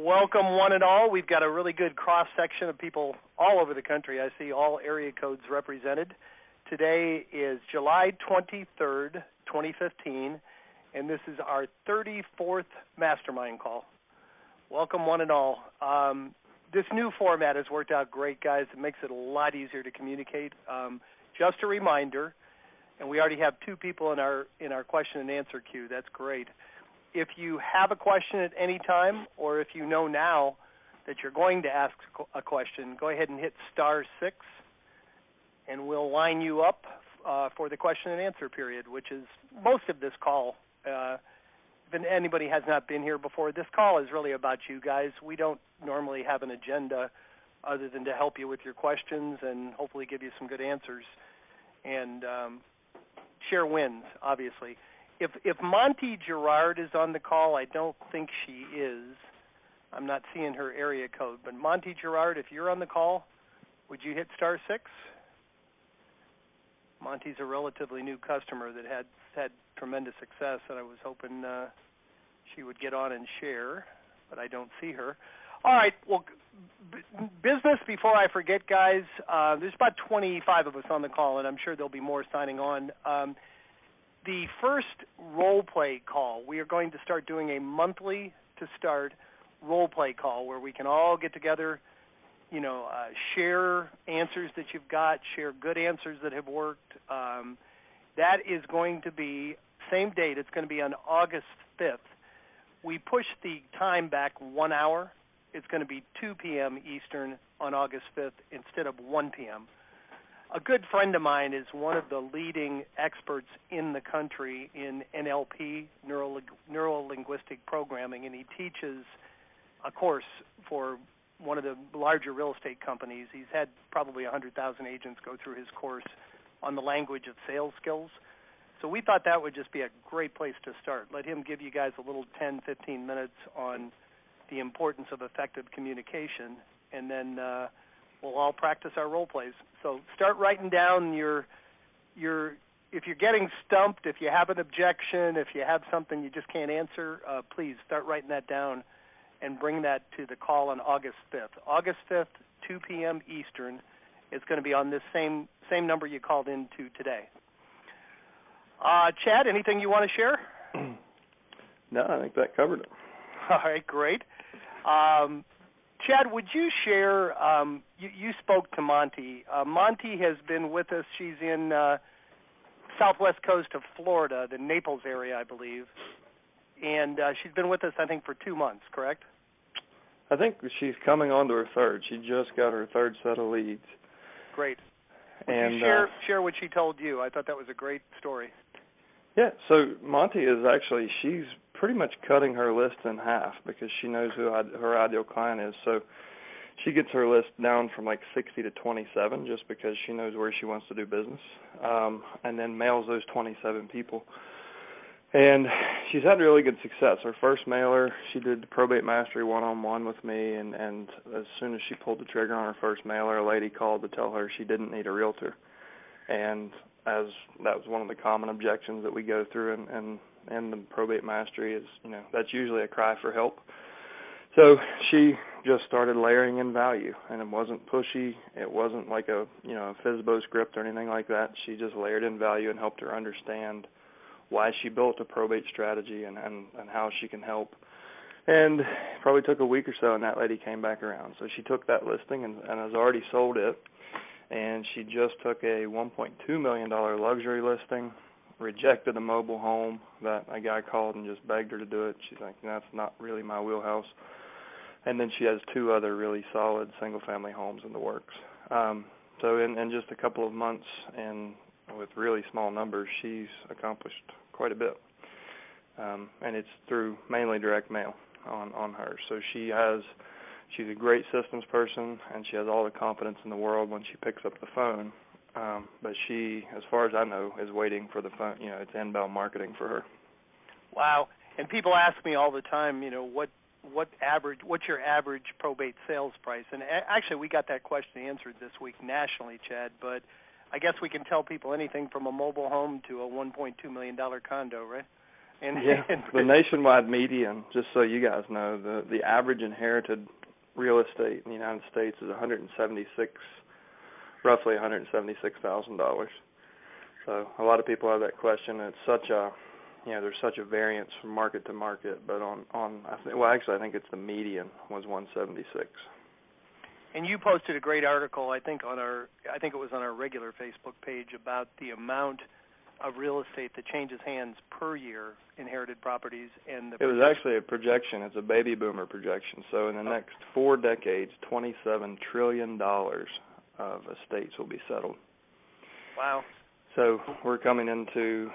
Welcome, one and all. We've got a really good cross-section of people all over the country. I see all area codes represented. Today is July 23rd, 2015, and this is our 34th Mastermind call. Welcome, one and all. This new format has worked out great, guys. It makes it a lot easier to communicate. Just a reminder, and we already have two people in our question and answer queue. That's great. If you have a question at any time, or if you know now that you're going to ask a question, go ahead and hit *6, and we'll line you up for the question and answer period, which is most of this call. If anybody has not been here before, this call is really about you guys. We don't normally have an agenda other than to help you with your questions and hopefully give you some good answers and share wins, obviously. If Monty Gerard is on the call, I don't think she is. I'm not seeing her area code. But Monty Gerard, if you're on the call, would you hit *6? Monty's a relatively new customer that had tremendous success, and I was hoping she would get on and share, but I don't see her. All right, well, business before I forget, guys. There's about 25 of us on the call, and I'm sure there'll be more signing on. The first role play call, we are going to start doing a monthly to start role play call where we can all get together, share answers that you've got, share good answers that have worked. That is going to be same date. It's going to be on August 5th. We pushed the time back 1 hour. It's going to be 2 p.m. Eastern on August 5th instead of 1 p.m. A good friend of mine is one of the leading experts in the country in NLP, neuro-linguistic programming, and he teaches a course for one of the larger real estate companies. He's had probably 100,000 agents go through his course on the language of sales skills. So we thought that would just be a great place to start. Let him give you guys a little 10, 15 minutes on the importance of effective communication, and then we'll all practice our role plays. So start writing down if you're getting stumped, if you have an objection, if you have something you just can't answer, please start writing that down and bring that to the call on August 5th. August 5th, 2 p.m. Eastern. It's going to be on this same number you called into today. Chad, anything you want to share? No, I think that covered it. All right, great. Chad, would you share, you spoke to Monty. Monty has been with us. She's in southwest coast of Florida, the Naples area, I believe. And she's been with us, I think, for 2 months, correct? I think she's coming on to her third. She just got her third set of leads. Great. Would you share what she told you? I thought that was a great story. Yeah, so Monty is she's pretty much cutting her list in half because she knows who her ideal client is. So she gets her list down from like 60 to 27 just because she knows where she wants to do business, and then mails those 27 people. And she's had really good success. Her first mailer, she did the Probate Mastery one-on-one with me, and as soon as she pulled the trigger on her first mailer, a lady called to tell her she didn't need a realtor. And as that was one of the common objections that we go through and the Probate Mastery is, that's usually a cry for help. So she just started layering in value, and it wasn't pushy. It wasn't like a FSBO script or anything like that. She just layered in value and helped her understand why she built a probate strategy and how she can help. And it probably took a week or so, and that lady came back around. So she took that listing and has already sold it, and she just took a $1.2 million luxury listing, rejected a mobile home that a guy called and just begged her to do it. She's like, that's not really my wheelhouse. And then she has 2 other really solid single-family homes in the works. So in just a couple of months and with really small numbers, she's accomplished quite a bit. And it's through mainly direct mail on her. So she's a great systems person, and she has all the confidence in the world when she picks up the phone. But she, as far as I know, is waiting for the phone. It's inbound marketing for her. Wow. And people ask me all the time, what's your average probate sales price? And actually, we got that question answered this week nationally, Chad, but I guess we can tell people anything from a mobile home to a $1.2 million condo, right? And, yeah, the nationwide median, just so you guys know, the average inherited real estate in the United States is roughly $176,000. So a lot of people have that question. It's such a, there's such a variance from market to market. But I think it's the median was 176. And you posted a great article, I think it was on our regular Facebook page, about the amount of real estate that changes hands per year, inherited properties, and it was actually a projection. It's a baby boomer projection. So in the next 4 decades, $27 trillion of estates will be settled. Wow. So we're coming into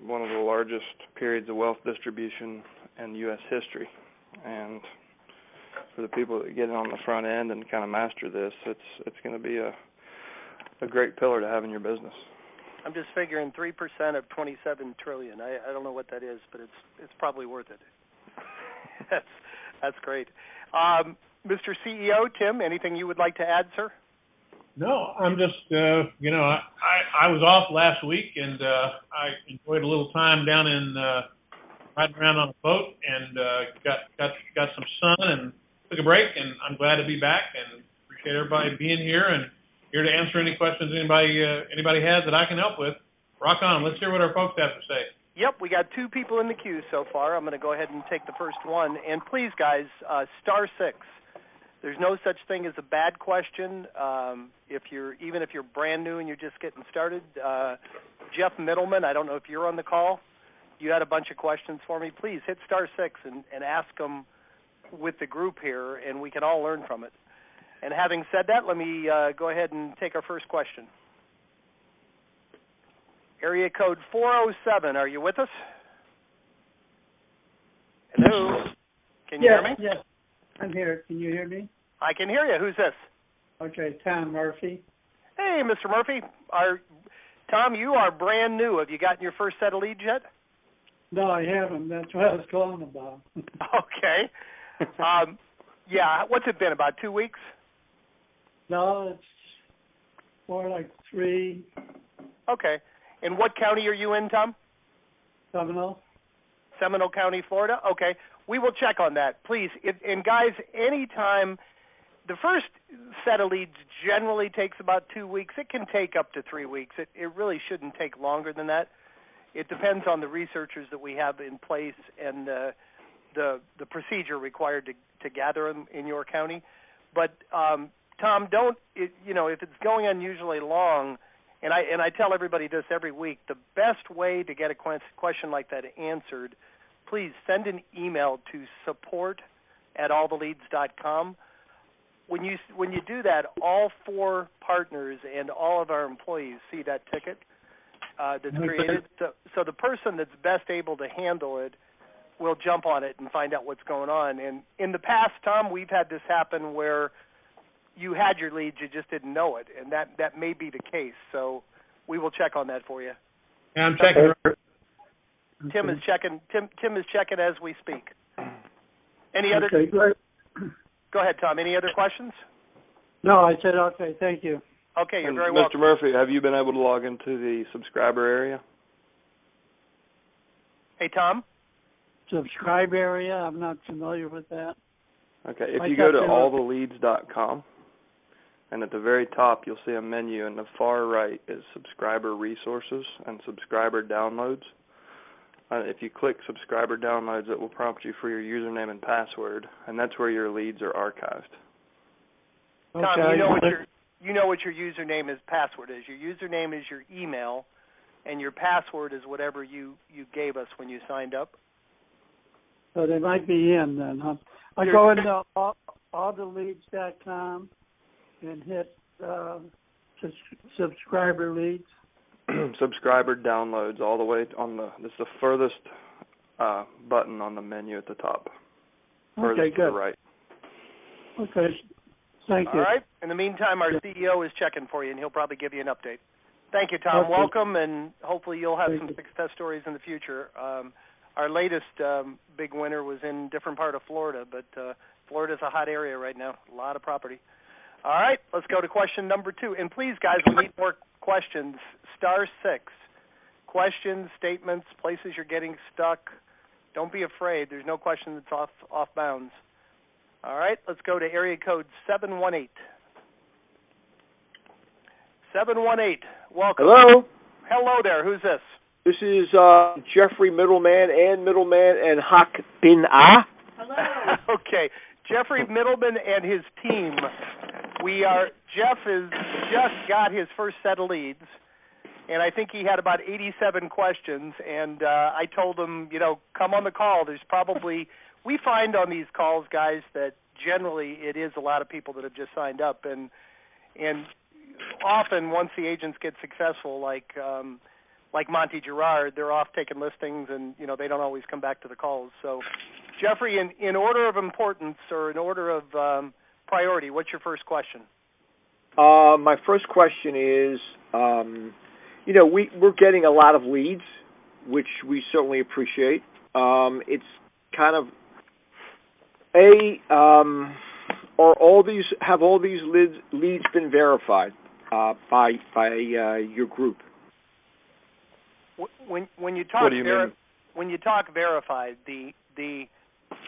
one of the largest periods of wealth distribution in U.S. history. And for the people that get on the front end and kind of master this, it's going to be a great pillar to have in your business. I'm just figuring 3% of 27 trillion. I don't know what that is, but it's probably worth it. That's great. Mr. CEO, Tim, anything you would like to add, sir? No, I'm just, I was off last week, and I enjoyed a little time down in riding around on a boat, and got some sun and took a break, and I'm glad to be back, and appreciate everybody being here, and here to answer any questions anybody has that I can help with. Rock on. Let's hear what our folks have to say. Yep, we got 2 people in the queue so far. I'm going to go ahead and take the first one. And please, guys, *6. There's no such thing as a bad question. Even if you're brand new and you're just getting started, Jeff Middleman, I don't know if you're on the call. You had a bunch of questions for me. Please hit *6 and ask them with the group here, and we can all learn from it. And having said that, let me go ahead and take our first question. Area code 407, are you with us? Hello? Can you hear me? Yes, I'm here. Can you hear me? I can hear you. Who's this? Okay, Tom Murphy. Hey, Mr. Murphy. Tom, you are brand new. Have you gotten your first set of leads yet? No, I haven't. That's what I was calling about. Okay. Yeah, what's it been, about 2 weeks? No, it's more like 3. Okay. And what county are you in, Tom? Seminole. Seminole County, Florida? Okay. We will check on that, please. And guys, anytime, the first set of leads generally takes about 2 weeks. It can take up to 3 weeks. It really shouldn't take longer than that. It depends on the researchers that we have in place and the procedure required to gather them in your county. But Tom, if it's going unusually long, and I tell everybody this every week, the best way to get a question like that answered, please send an email to support@alltheleads.com. When you do that, all 4 partners and all of our employees see that ticket that's created. So the person that's best able to handle it will jump on it and find out what's going on. And in the past, Tom, we've had this happen where you had your leads, you just didn't know it, and that may be the case. So we will check on that for you. Yeah, I'm checking. Tim is checking. Tim is checking as we speak. Any other? Okay, great. Go ahead, Tom. Any other questions? No, I said okay. Thank you. Okay, you're very Mr. welcome. Murphy, have you been able to log into the subscriber area? Hey, Tom. Subscribe area. I'm not familiar with that. Okay, if you go to alltheleads.com, and at the very top you'll see a menu, and the far right is subscriber resources and subscriber downloads. If you click subscriber downloads, it will prompt you for your username and password, and that's where your leads are archived. Tom, Okay. you know what your username and password is. Your username is your email, and your password is whatever you gave us when you signed up. So they might be in then, huh? I go into alltheleads.com and hit subscriber leads. Subscriber downloads all the way on this is the furthest button on the menu at the top. Furthest Okay, good. to the right. Okay, thank you. All right. In the meantime, our CEO is checking for you, and he'll probably give you an update. Thank you, Tom. Okay. Welcome, and hopefully you'll have Thank some you. success stories in the future. Our latest big winner was in a different part of Florida, but Florida's a hot area right now. A lot of property. All right, let's go to question number 2. And please, guys, we need more questions. *6. Questions, statements, places you're getting stuck, Don't be afraid. There's no question that's off bounds. All right, let's go to area code 718. 718, welcome. Hello. Hello there. Who's this? This is Jeffrey Middleman and Hak Bin Ah. Hello. Okay, Jeffrey Middleman and his team. Jeff has just got his first set of leads, and I think he had about 87 questions, and I told him, come on the call. There's probably, we find on these calls, guys, that generally it is a lot of people that have just signed up, and often once the agents get successful, like Monty Gerard, they're off taking listings, and they don't always come back to the calls. So, Jeffrey, in order of importance or in order of priority, what's your first question? My first question is, we're getting a lot of leads, which we certainly appreciate. It's kind of have all these leads been verified by your group? When you talk what do you mean? When you talk verified, the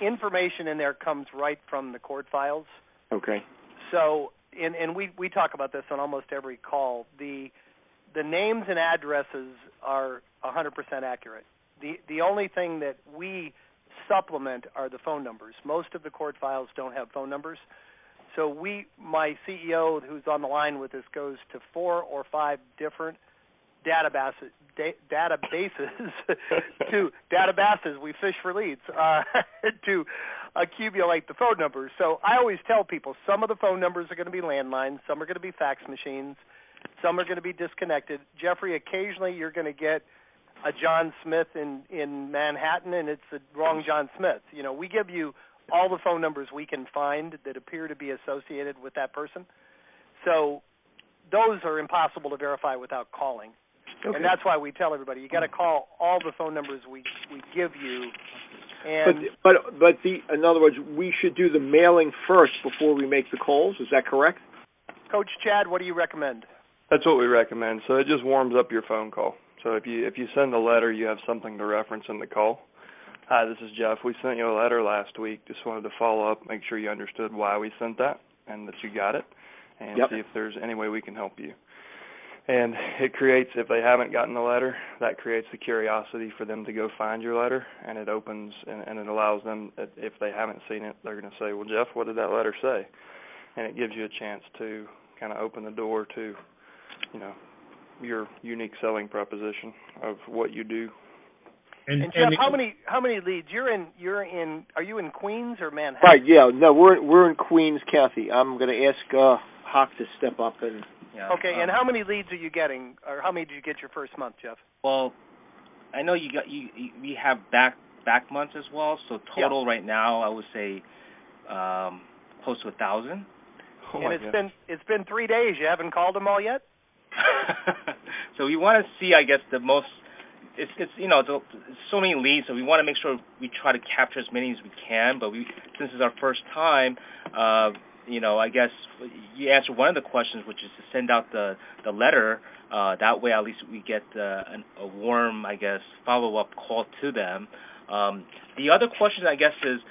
information in there comes right from the court files. Okay. So, and we talk about this on almost every call. The names and addresses are 100% accurate. The only thing that we supplement are the phone numbers. Most of the court files don't have phone numbers. So my CEO who's on the line with us goes to 4 or 5 different databases we fish for leads to accumulate the phone numbers. So I always tell people some of the phone numbers are going to be landlines, some are going to be fax machines, some are going to be disconnected. Jeffrey, occasionally you're going to get a John Smith in Manhattan, and it's the wrong John Smith. We give you all the phone numbers we can find that appear to be associated with that person. So those are impossible to verify without calling. Okay. And that's why we tell everybody, you got to call all the phone numbers we give you. And but in other words, we should do the mailing first before we make the calls. Is that correct? Coach Chad, what do you recommend? That's what we recommend. So it just warms up your phone call. So if you send a letter, you have something to reference in the call. Hi, this is Jeff. We sent you a letter last week. Just wanted to follow up, make sure you understood why we sent that and that you got it, and see if there's any way we can help you. And it creates, if they haven't gotten the letter, that creates the curiosity for them to go find your letter, and it opens and it allows them, if they haven't seen it, they're going to say, well, Jeff, what did that letter say? And it gives you a chance to kind of open the door to, your unique selling proposition of what you do. And Jeff, how many leads? Are you in Queens or Manhattan? Right, yeah. No, we're in Queens, Kathy. I'm going to ask Hawk to step up and. Yeah. Okay, and how many leads are you getting, or how many did you get your first month, Jeff? Well, I know you have back months as well. So total right now, I would say close to 1,000. Oh, and it's been 3 days. You haven't called them all yet? So we want to see, I guess, the most. It's so many leads, so we want to make sure we try to capture as many as we can. But since it's our first time, I guess you answered one of the questions, which is to send out the letter. That way, at least we get a warm, I guess, follow-up call to them. The other question, I guess, is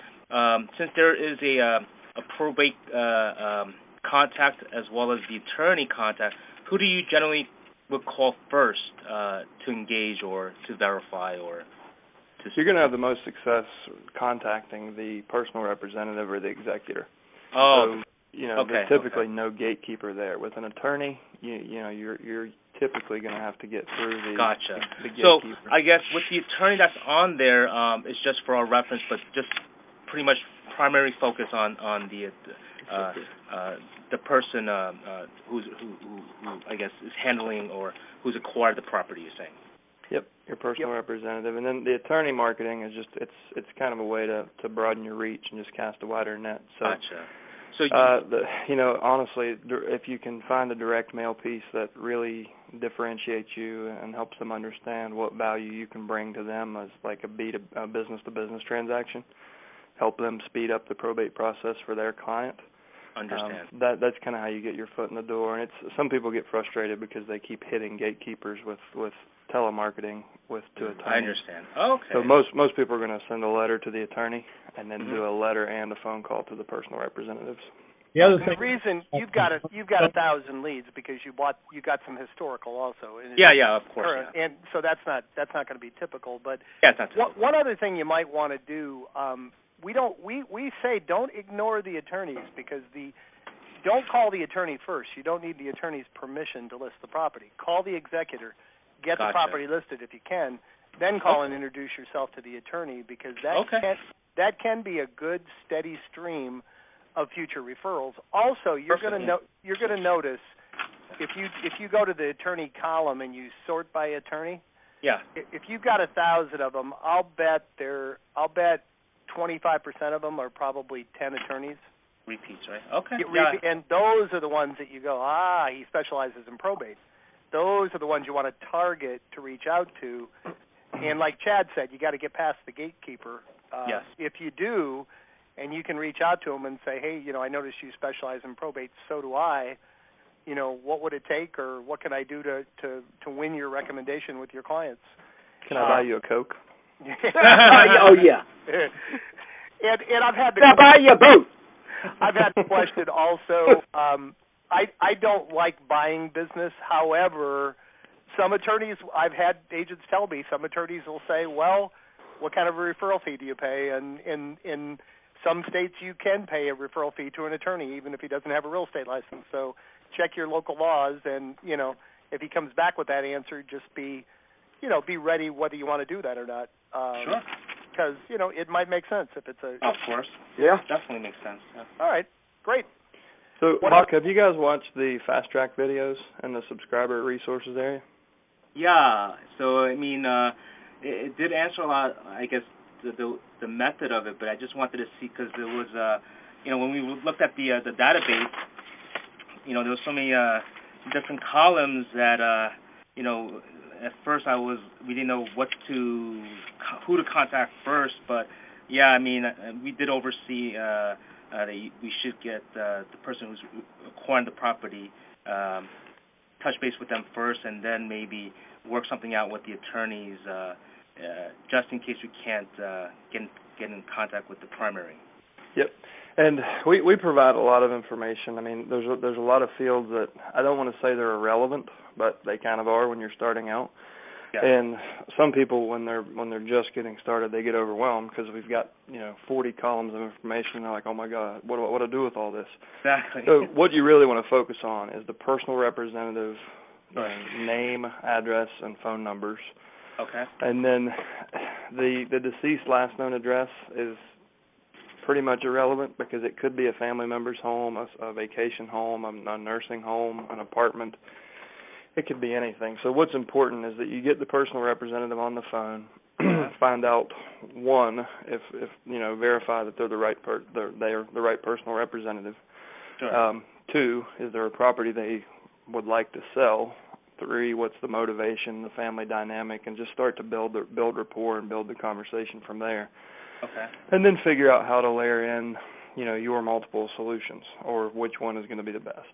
since there is a probate contact as well as the attorney contact, who do you generally would call first to engage or to verify or to? You're going to have the most success contacting the personal representative or the executor. Oh. So, there's typically no gatekeeper there. With an attorney, you're typically going to have to get through the gatekeeper. So I guess with the attorney that's on there, it's just for our reference, but just pretty much primary focus on the person who I guess is handling or who's acquired the property. You're saying. Yep, your personal representative, and then the attorney marketing is just it's kind of a way to broaden your reach and just cast a wider net. So. Gotcha. So honestly, if you can find a direct mail piece that really differentiates you and helps them understand what value you can bring to them as like a business-to-business transaction, help them speed up the probate process for their client. Understand. That's kind of how you get your foot in the door. And some people get frustrated because they keep hitting gatekeepers with telemarketing to attorneys. I understand. Okay. So most people are going to send a letter to the attorney and then do a letter and a phone call to the personal representatives. The other The thing, reason you've got 1,000 leads because you got some historical also. Yeah, of course. Yeah. And so that's not going to be typical. But yeah, it's not typical. One other thing you might want to do, we say don't ignore the attorneys because don't call the attorney first. You don't need the attorney's permission to list the property. Call the executor, get the property listed if you can, then call and introduce yourself to the attorney because that can be a good steady stream of future referrals. Also, you're going to notice if you go to the attorney column and you sort by attorney. Yeah. If you've got 1,000 of them, I'll bet 25% of them are probably 10 attorneys. Repeats, right? Okay. And those are the ones that you go, he specializes in probate. Those are the ones you want to target to reach out to. And like Chad said, you got to get past the gatekeeper. Yes. If you do, and you can reach out to them and say, hey, I noticed you specialize in probate, so do I. What would it take or what can I do to win your recommendation with your clients? Can I buy you a Coke? Oh, yeah. And I've had Can I buy you a boat? I've had the question also. I don't like buying business. However, some attorneys, I've had agents tell me, some attorneys will say, well, what kind of a referral fee do you pay? And in some states you can pay a referral fee to an attorney even if he doesn't have a real estate license. So check your local laws and, if he comes back with that answer, just be ready whether you want to do that or not. Sure. Because, it might make sense if it's a... Of course. Yeah. Definitely makes sense. Yeah. All right. Great. So, Mark, have you guys watched the Fast Track videos in the subscriber resources area? Yeah. So, it did answer a lot, I guess, the method of it, but I just wanted to see because there was, when we looked at the database, there was so many different columns that, at first we didn't know who to contact first, but yeah, we did oversee that we should get the person who's acquiring the property, touch base with them first, and then maybe work something out with the attorneys, just in case we can't get in contact with the primary. Yep. And we provide a lot of information. There's a lot of fields that I don't want to say they're irrelevant, but they kind of are when you're starting out. Yeah. And some people, when they're just getting started, they get overwhelmed because we've got 40 columns of information. And they're like, oh my God, what do I do with all this? Exactly. So what you really want to focus on is the personal representative, name, address, and phone numbers. Okay. And then the deceased last known address is pretty much irrelevant because it could be a family member's home, a vacation home, a nursing home, an apartment. It could be anything. So what's important is that you get the personal representative on the phone, find out if verify that they're the right they are the right personal representative. Sure. 2, is there a property they would like to sell? 3, what's the motivation, the family dynamic, and just start to build rapport and build the conversation from there. Okay. And then figure out how to layer in, your multiple solutions or which one is going to be the best.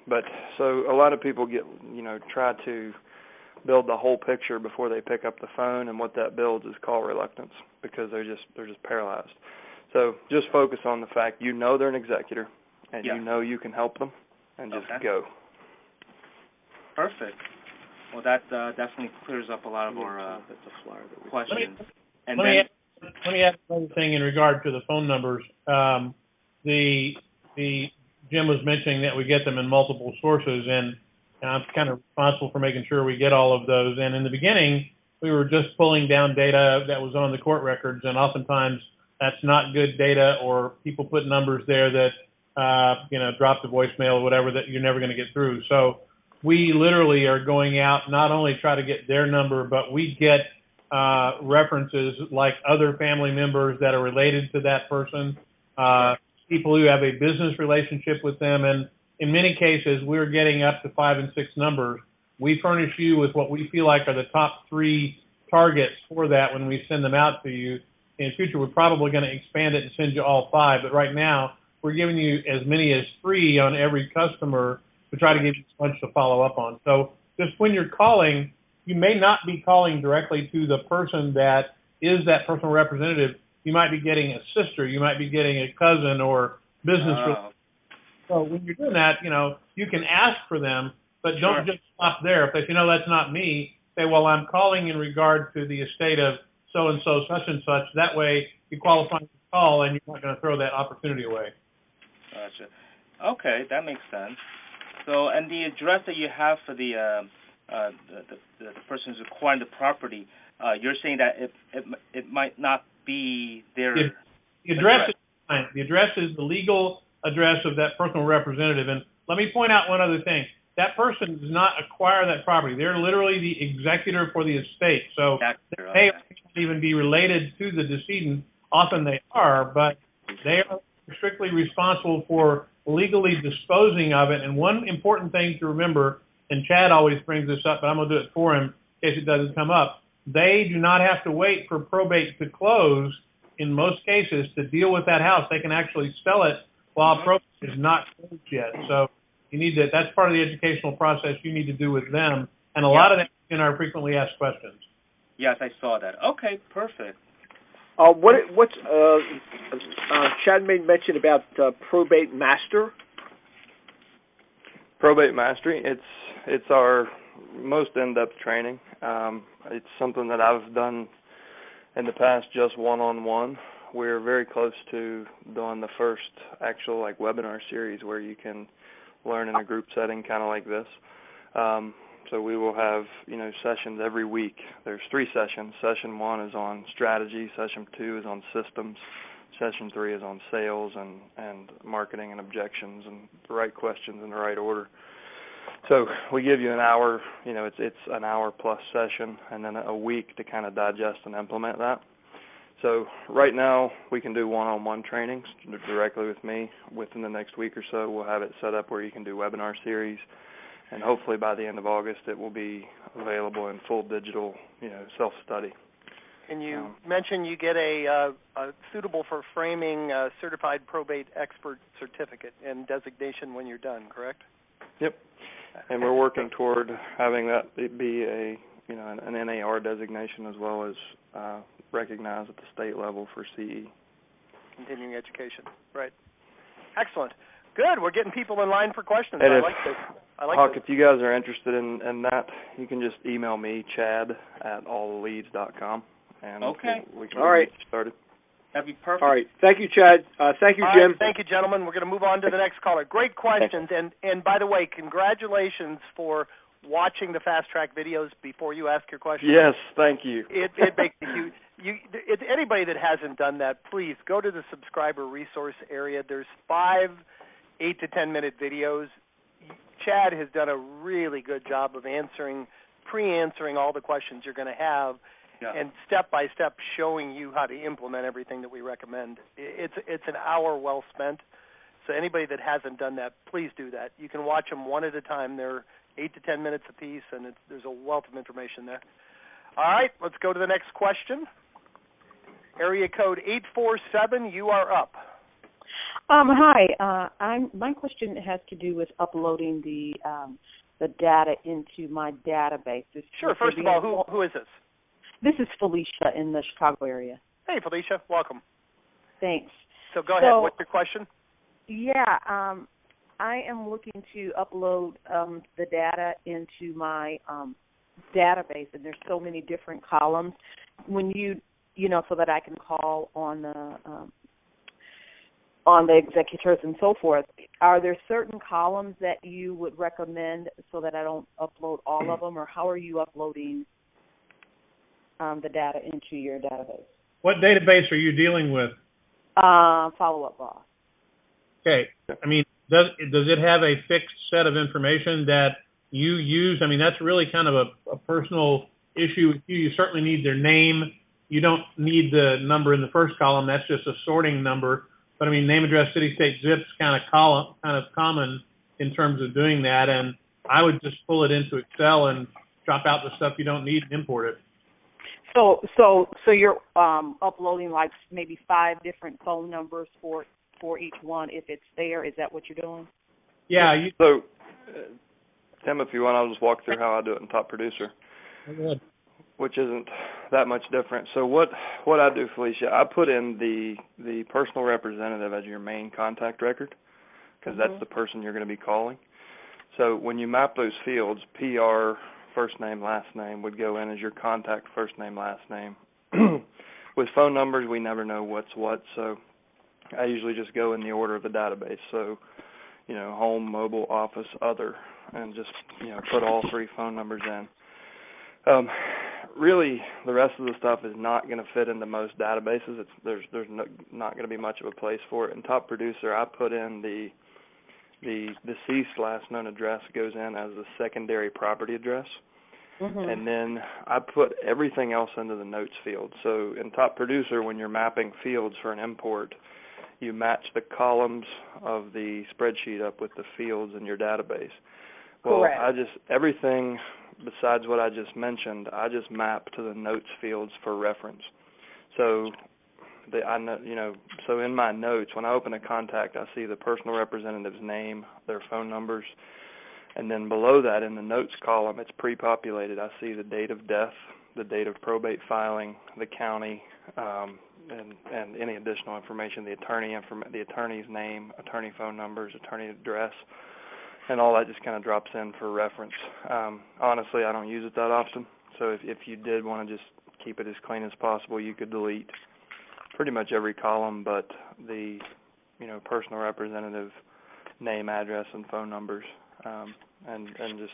But so a lot of people try to build the whole picture before they pick up the phone, and what that builds is call reluctance because they're just paralyzed. So just focus on the fact they're an executor and you can help them, and just go. Perfect. Well, that definitely clears up a lot of our questions. Let me add another thing in regard to the phone numbers. The Jim was mentioning that we get them in multiple sources, and I'm kind of responsible for making sure we get all of those. And in the beginning, we were just pulling down data that was on the court records, and oftentimes that's not good data, or people put numbers there that drop the voicemail or whatever that you're never going to get through. So we literally are going out, not only try to get their number, but we get references like other family members that are related to that person, people who have a business relationship with them, and in many cases we're getting up to 5 and 6 numbers. We furnish you with what we feel like are the top 3 targets for that when we send them out to you. In the future, we're probably going to expand it and send you all 5, but right now we're giving you as many as 3 on every customer to try to give you a bunch to follow up on. So just when you're calling, you may not be calling directly to the person that is that personal representative. You might be getting a sister, you might be getting a cousin or business. So when you're doing that, you can ask for them, but don't just stop there. If they say, no, that's not me, say, well, I'm calling in regard to the estate of so-and-so, such and such. That way you qualify to call and you're not going to throw that opportunity away. Gotcha. Okay, that makes sense. So, and the address that you have for the person who's acquiring the property, you're saying that it might not be their the address. Is fine. The address is the legal address of that personal representative. And let me point out one other thing. That person does not acquire that property. They're literally the executor for the estate. So they can't even be related to the decedent. Often they are, but they are strictly responsible for legally disposing of it. And one important thing to remember, and Chad always brings this up, but I'm going to do it for him in case it doesn't come up, they do not have to wait for probate to close in most cases to deal with that house. They can actually sell it while probate is not closed yet. So you need to, that's part of the educational process you need to do with them. And a lot of that is in our frequently asked questions. Yes, I saw that. Okay, perfect. Chad made mention about Probate Master. Probate Mastery. It's our most in-depth training. It's something that I've done in the past just one-on-one. We're very close to doing the first actual webinar series where you can learn in a group setting, kind of like this. So we will have sessions every week. There's 3 sessions. Session 1 is on strategy. Session 2 is on systems. Session 3 is on sales and marketing and objections and the right questions in the right order. So we give you an hour. It's an hour plus session, and then a week to kind of digest and implement that. So right now we can do one-on-one trainings directly with me. Within the next week or so, we'll have it set up where you can do webinar series, and hopefully by the end of August it will be available in full digital, self-study. And you mentioned you get a suitable for framing certified probate expert certificate and designation when you're done, correct? Yep. And we're working toward having that be an NAR designation as well as recognized at the state level for CE. Continuing education, right. Excellent. Good. We're getting people in line for questions. And I like this. Hawk, if you guys are interested in that, you can just email me, chad@alltheleads.com, and we can get started. That'd be perfect. All right. Thank you, Chad. Thank you, Jim. Thank you, gentlemen. We're going to move on to the next caller. Great questions. And by the way, congratulations for watching the fast track videos before you ask your question. Yes, thank you. It makes anybody that hasn't done that, please go to the subscriber resource area. There's 5 8 to 10 minute videos. Chad has done a really good job of pre-answering all the questions you're going to have, and step by step showing you how to implement everything that we recommend. It's an hour well spent. So anybody that hasn't done that, please do that. You can watch them one at a time. They're 8 to 10 minutes apiece, and there's a wealth of information there. All right, let's go to the next question. Area code 847, you are up. Hi. My question has to do with uploading the data into my database. Sure. First of all, who is this? This is Felicia in the Chicago area. Hey, Felicia. Welcome. Thanks. So go ahead. What's your question? Yeah. I am looking to upload the data into my database, and there's so many different columns. When so that I can call on the executors and so forth, are there certain columns that you would recommend so that I don't upload all of them, or how are you uploading the data into your database? What database are you dealing with? Follow-up Boss. Okay. I mean, does it have a fixed set of information that you use? I mean, that's really kind of a personal issue with you. You certainly need their name. You don't need the number in the first column. That's just a sorting number. But I mean, name, address, city, state, zips, kind of common in terms of doing that. And I would just pull it into Excel and drop out the stuff you don't need and import it. So you're uploading like maybe 5 different phone numbers for each one if it's there. Is that what you're doing? Yeah. So, Tim, if you want, I'll just walk through how I do it in Top Producer. Go ahead. which isn't that much different. So what I do, Felicia, I put in the personal representative as your main contact record, because that's the person you're going to be calling. So when you map those fields, PR, first name, last name, would go in as your contact first name, last name. With phone numbers, we never know what's what, so I usually just go in the order of the database. So, home, mobile, office, other, and just, put all 3 phone numbers in. Really, the rest of the stuff is not going to fit into most databases. There's not going to be much of a place for it. In Top Producer, I put in the deceased last known address goes in as the secondary property address. And then I put everything else into the notes field. So in Top Producer, when you're mapping fields for an import, you match the columns of the spreadsheet up with the fields in your database. Well, Correct. everything besides what I just mentioned, I just map to the notes fields for reference. So so in my notes, when I open a contact, I see the personal representative's name, their phone numbers, and then below that in the notes column, it's pre-populated. I see the date of death, the date of probate filing, the county, and any additional information, the attorney's name, attorney phone numbers, attorney address, and all that just kind of drops in for reference. Honestly, I don't use it that often, so if you did want to just keep it as clean as possible, you could delete pretty much every column but the personal representative name, address, and phone numbers, and just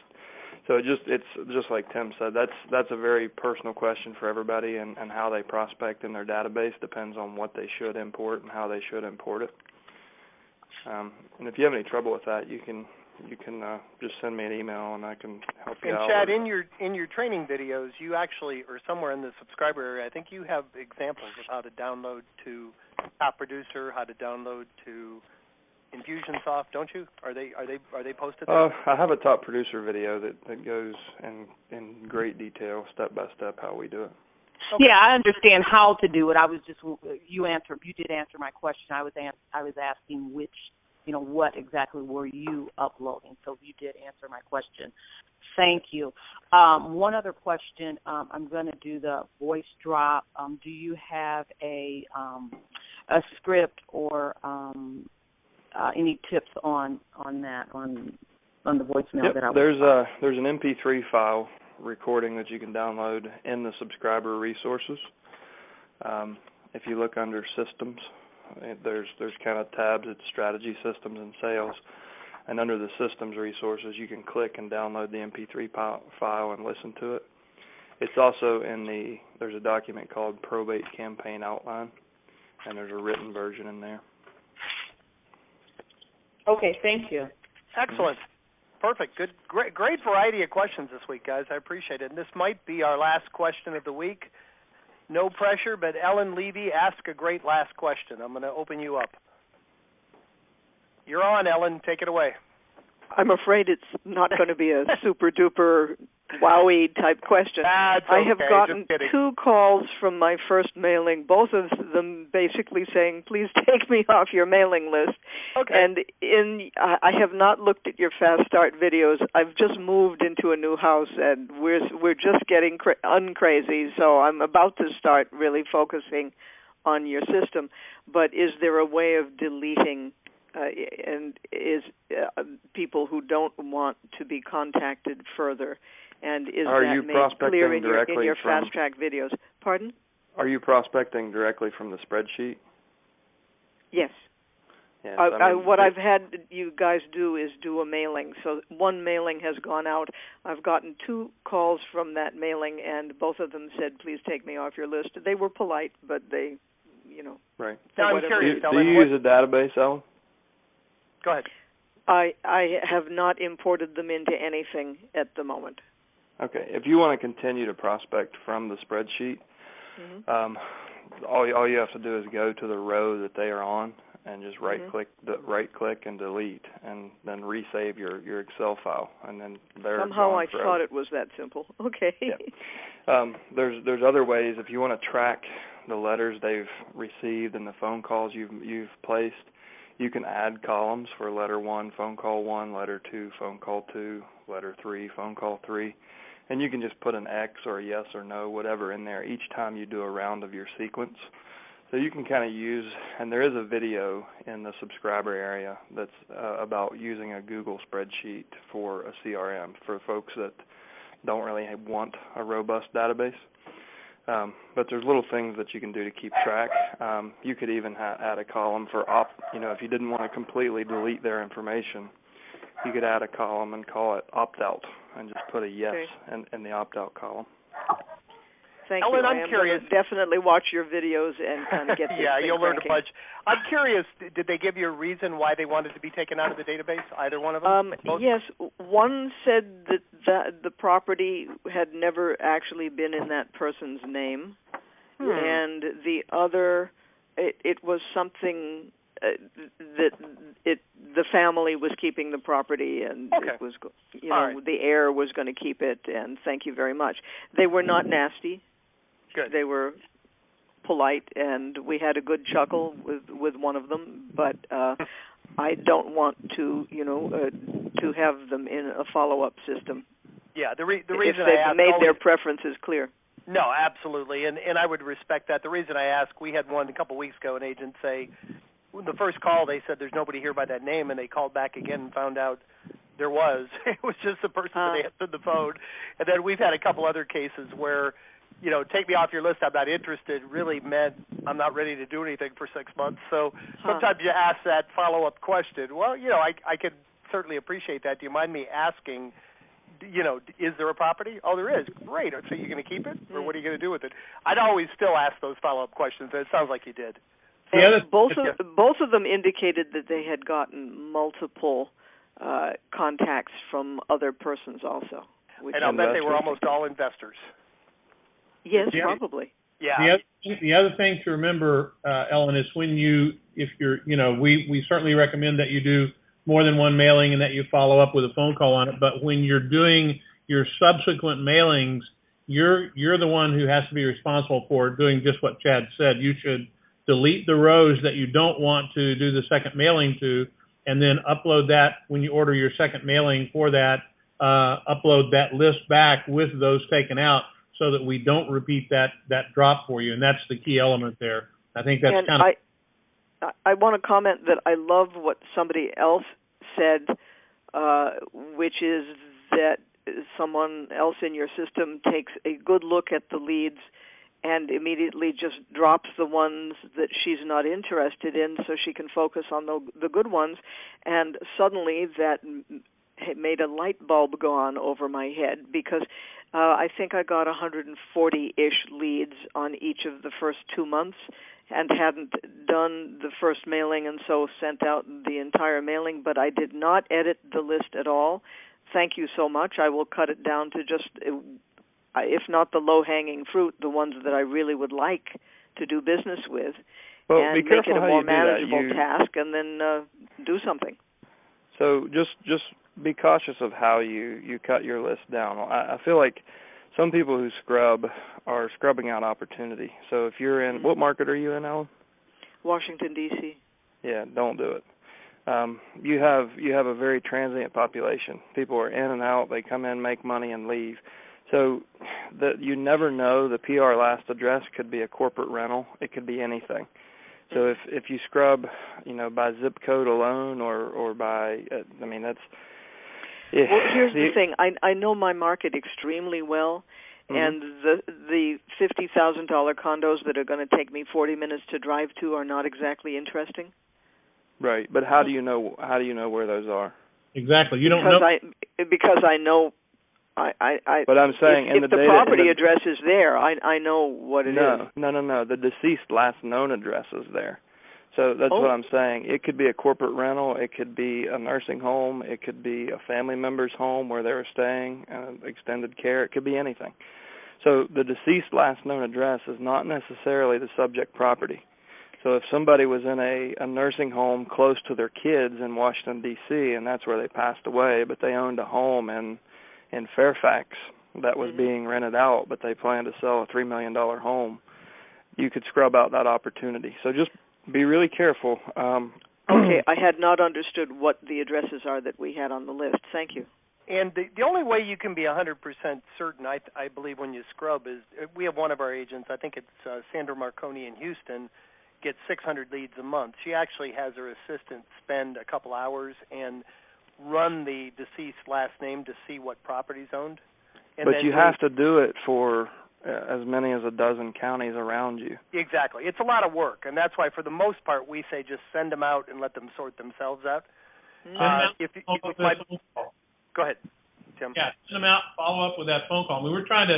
so it's just like Tim said, that's a very personal question for everybody, and how they prospect in their database depends on what they should import and how they should import it. And if you have any trouble with that, you can just send me an email and I can help you out. And Chad, in your training videos, you actually, or somewhere in the subscriber area, I think you have examples of how to download to Top Producer, how to download to Infusionsoft, don't you? Are they posted there? I have a Top Producer video that goes in great detail, step by step, how we do it. Okay. Yeah, I understand how to do it. I was just you did answer my question. I was asking which, what exactly were you uploading? So you did answer my question. Thank you. One other question. I'm going to do the voice drop. Do you have a script or any tips on that on the voicemail that I was? There's an MP3 file recording that you can download in the subscriber resources. If you look under systems, there's kind of tabs. It's strategy, systems, and sales. And under the systems resources, you can click and download the MP3 file and listen to it. It's also there's a document called Probate Campaign Outline, and there's a written version in there. Okay, thank you. Excellent. Perfect. Good. Great variety of questions this week, guys. I appreciate it. And this might be our last question of the week. No pressure, but Ellen Levy, ask a great last question. I'm going to open you up. You're on, Ellen. Take it away. I'm afraid it's not going to be a super-duper wowie type question. That's okay. I have gotten 2 calls from my first mailing, both of them basically saying, please take me off your mailing list. Okay. And I have not looked at your Fast Start videos. I've just moved into a new house, and we're just getting uncrazy, so I'm about to start really focusing on your system. But is there a way of deleting and is people who don't want to be contacted further? And is that made clear in your Fast Track videos? Pardon? Are you prospecting directly from the spreadsheet? Yes. Yes. What I've had you guys do is do a mailing. So one mailing has gone out. I've gotten 2 calls from that mailing, and both of them said, please take me off your list. They were polite, but they, Right. Now I'm curious, do you use a database, Ellen? Go ahead. I have not imported them into anything at the moment. Okay. If you want to continue to prospect from the spreadsheet, all you have to do is go to the row that they are on and just right click and delete, and then resave your Excel file, and then they're somehow I forever. thought it was that simple. Okay. Yeah. There's other ways if you want to track the letters they've received and the phone calls you've placed. You can add columns for letter 1, phone call 1, letter 2, phone call 2, letter 3, phone call 3, and you can just put an X or a yes or no, whatever, in there each time you do a round of your sequence. So you can kind of use, and there is a video in the subscriber area that's about using a Google spreadsheet for a CRM for folks that don't really want a robust database. But there's little things that you can do to keep track. You could even add a column for if you didn't want to completely delete their information, you could add a column and call it opt-out and just put a yes in the opt-out column. Thank Ellen, you. I'm curious. Definitely watch your videos and kind of get this yeah, thing you'll learn cracking. a bunch. I'm curious, did they give you a reason why they wanted to be taken out of the database, either one of them? Yes, one said that the property had never actually been in that person's name, and the other, it was something that the family was keeping the property, and it was, the heir was going to keep it, and thank you very much. They were not nasty. Good. They were polite, and we had a good chuckle with one of them, but I don't want to, to have them in a follow-up system. Yeah, the reason if I they've asked made their preferences clear. No, absolutely, and I would respect that. The reason I asked, we had one a couple of weeks ago, an agent say, the first call they said there's nobody here by that name, and they called back again and found out there was. It was just the person that answered the phone. And then we've had a couple other cases where, take me off your list, I'm not interested, really meant I'm not ready to do anything for 6 months. So sometimes you ask that follow-up question. Well, I could certainly appreciate that. Do you mind me asking, is there a property? Oh, there is. Great. So you're going to keep it, or what are you going to do with it? I'd always still ask those follow-up questions, and it sounds like you did. Both of them indicated that they had gotten multiple contacts from other persons also. And I'll bet they were almost all investors. Yes, probably. Yeah. The other thing to remember, Ellen, is we certainly recommend that you do more than one mailing and that you follow up with a phone call on it. But when you're doing your subsequent mailings, you're the one who has to be responsible for doing just what Chad said. You should delete the rows that you don't want to do the second mailing to, and then upload that when you order your second mailing for that. Upload that list back with those taken out, so that we don't repeat that drop for you, and that's the key element there. I think that's I want to comment that I love what somebody else said, which is that someone else in your system takes a good look at the leads and immediately just drops the ones that she's not interested in so she can focus on the good ones, and suddenly that made a light bulb go on over my head, because I think I got 140-ish leads on each of the first 2 months and hadn't done the first mailing, and so sent out the entire mailing, but I did not edit the list at all. Thank you so much. I will cut it down to just, if not the low-hanging fruit, the ones that I really would like to do business with, and make it a more manageable task, and then do something. So just be cautious of how you cut your list down. I feel like some people who scrub are scrubbing out opportunity. So if you're in, what market are you in, Ellen? Washington, D.C. Yeah, don't do it. You have a very transient population. People are in and out. They come in, make money, and leave. So you never know. The PR last address could be a corporate rental. It could be anything. So if you scrub, by zip code alone or by, that's. Yeah. Well, here's the thing. I know my market extremely well, and the $50,000 condos that are going to take me 40 minutes to drive to are not exactly interesting. Right, but how do you know where those are? Exactly. You don't know because I know. But I'm saying if the property address is there, I know what it is. No. The deceased last known address is there. So that's what I'm saying. It could be a corporate rental. It could be a nursing home. It could be a family member's home where they were staying, extended care. It could be anything. So the deceased last known address is not necessarily the subject property. So if somebody was in a nursing home close to their kids in Washington, D.C., and that's where they passed away, but they owned a home in Fairfax that was being rented out, but they planned to sell a $3 million home, you could scrub out that opportunity. So just be really careful. Okay, I had not understood what the addresses are that we had on the list. Thank you. And the only way you can be 100% certain, I believe, when you scrub is we have one of our agents, I think it's Sandra Marconi in Houston, gets 600 leads a month. She actually has her assistant spend a couple hours and run the deceased last name to see what property's owned. And but you have to do it for as many as a dozen counties around you. Exactly. It's a lot of work, and that's why for the most part we say just send them out and let them sort themselves out. Go ahead, Tim. Yeah, send them out, follow up with that phone call. I mean, we're trying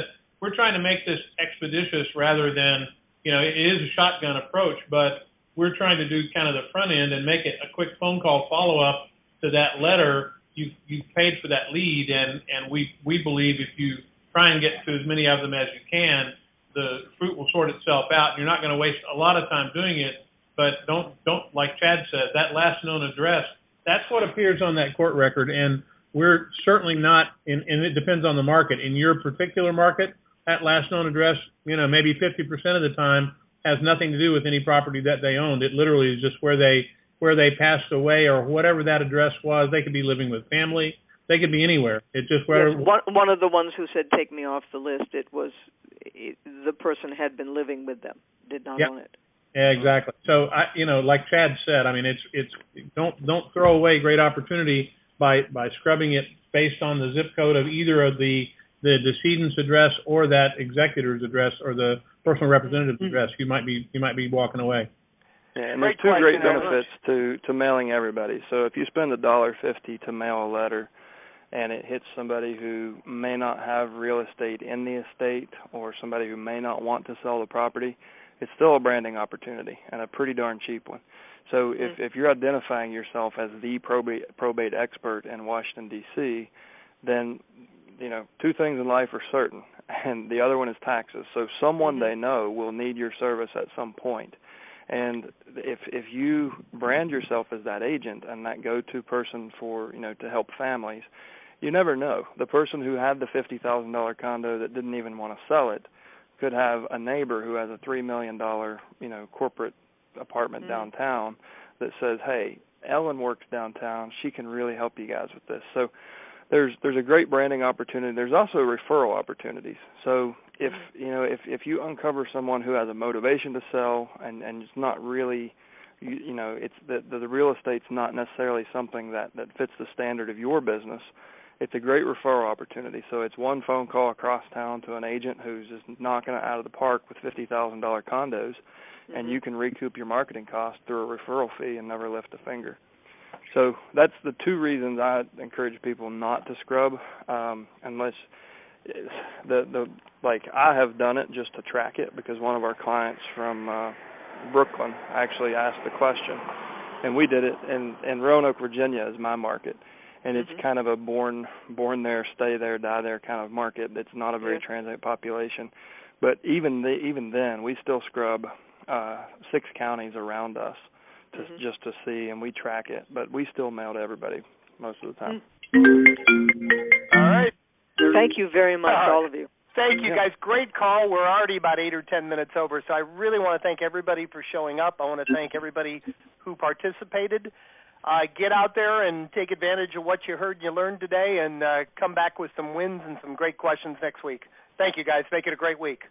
to make this expeditious rather than, it is a shotgun approach, but we're trying to do kind of the front end and make it a quick phone call follow up to that letter. You've paid for that lead, and we believe if you try and get to as many of them as you can, the fruit will sort itself out. You're not going to waste a lot of time doing it, but don't like Chad says, that last known address, that's what appears on that court record, and we're certainly not, and it depends on the market. In your particular market, that last known address, maybe 50% of the time has nothing to do with any property that they owned. It literally is just where they passed away or whatever that address was. They could be living with family. They could be anywhere. It's just where. Yes, one of the ones who said take me off the list, the person had been living with them, did not own it. Yeah, exactly. So like Chad said, I mean, it's don't throw away great opportunity by scrubbing it based on the zip code of either of the decedent's address or that executor's address or the personal representative's address. You might be walking away. Yeah, and there's two great benefits to mailing everybody. So if you spend $1.50 to mail a letter and it hits somebody who may not have real estate in the estate or somebody who may not want to sell the property, it's still a branding opportunity and a pretty darn cheap one. So if you're identifying yourself as the probate expert in Washington, D.C., then, two things in life are certain, and the other one is taxes. So someone they know will need your service at some point. And if you brand yourself as that agent and that go-to person for, to help families, you never know. The person who had the $50,000 condo that didn't even want to sell it could have a neighbor who has a $3 million, corporate apartment downtown that says, hey, Ellen works downtown. She can really help you guys with this. So there's a great branding opportunity. There's also referral opportunities. So if you uncover someone who has a motivation to sell and it's not really, it's the real estate's not necessarily something that fits the standard of your business, it's a great referral opportunity. So it's one phone call across town to an agent who's just knocking it out of the park with $50,000 condos, and you can recoup your marketing costs through a referral fee and never lift a finger. So that's the two reasons I encourage people not to scrub, unless I have done it just to track it because one of our clients from Brooklyn actually asked the question, and we did it in Roanoke, Virginia is my market. And it's kind of a born there, stay there, die there kind of market. It's not a very transient population. But even then, we still scrub 6 counties around us just to see, and we track it. But we still mail to everybody most of the time. All right. Thank you very much, all of you. Thank you, guys. Great call. We're already about 8 or 10 minutes over, so I really want to thank everybody for showing up. I want to thank everybody who participated. Get out there and take advantage of what you heard and you learned today and come back with some wins and some great questions next week. Thank you, guys. Make it a great week.